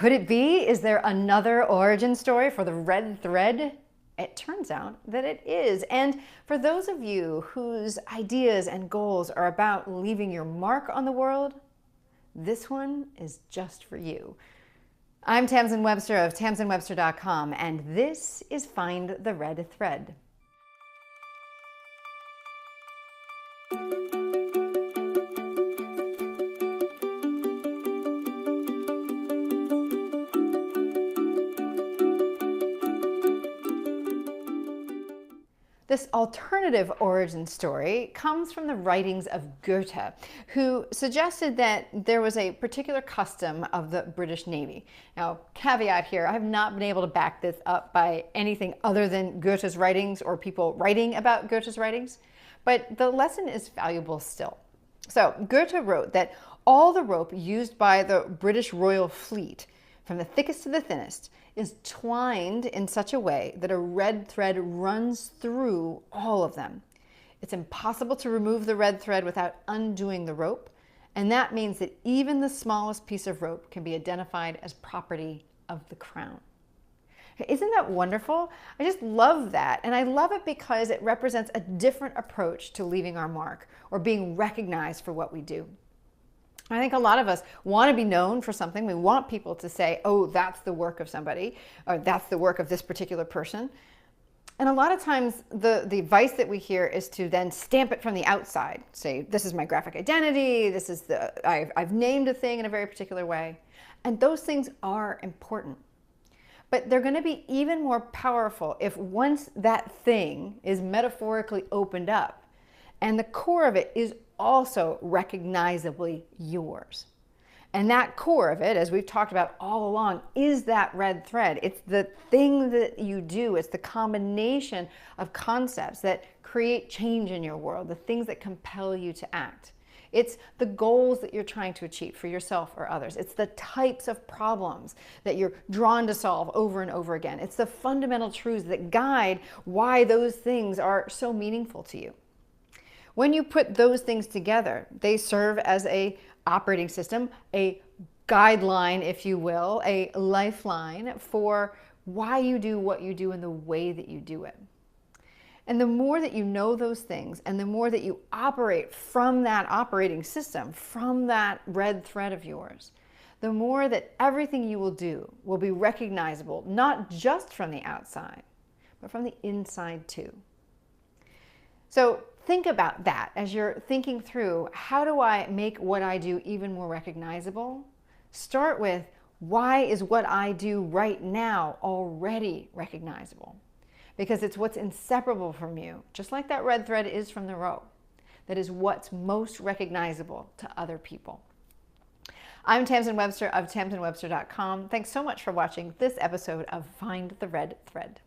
Could it be? Is there another origin story for the red thread? It turns out that it is. And for those of you whose ideas and goals are about leaving your mark on the world, this one is just for you. I'm Tamsin Webster of tamsinwebster.com, and this is Find the Red Thread. This alternative origin story comes from the writings of Goethe, who suggested that there was a particular custom of the British Navy. Now, caveat here, I have not been able to back this up by anything other than Goethe's writings or people writing about Goethe's writings, but the lesson is valuable still. So, Goethe wrote that all the rope used by the British Royal Fleet, from the thickest to the thinnest, is twined in such a way that a red thread runs through all of them. It's impossible to remove the red thread without undoing the rope, and that means that even the smallest piece of rope can be identified as property of the crown. Isn't that wonderful? I just love that, and I love it because it represents a different approach to leaving our mark or being recognized for what we do. I think a lot of us want to be known for something. We want people to say, oh, that's the work of somebody, or that's the work of this particular person. And a lot of times the advice that we hear is to then stamp it from the outside. Say, this is my graphic identity, this is I've named a thing in a very particular way. And those things are important. But they're going to be even more powerful if once that thing is metaphorically opened up and the core of it is also recognizably yours. And that core of it, as we've talked about all along, is that red thread. It's the thing that you do. It's the combination of concepts that create change in your world, the things that compel you to act. It's the goals that you're trying to achieve for yourself or others. It's the types of problems that you're drawn to solve over and over again. It's the fundamental truths that guide why those things are so meaningful to you. When you put those things together, they serve as an operating system, a guideline, if you will, a lifeline for why you do what you do and the way that you do it. And the more that you know those things and the more that you operate from that operating system, from that red thread of yours, the more that everything you will do will be recognizable, not just from the outside, but from the inside too. So think about that as you're thinking through, how do I make what I do even more recognizable? Start with, why is what I do right now already recognizable? Because it's what's inseparable from you, just like that red thread is from the rope. That is what's most recognizable to other people. I'm Tamsin Webster of tamsinwebster.com. Thanks so much for watching this episode of Find the Red Thread.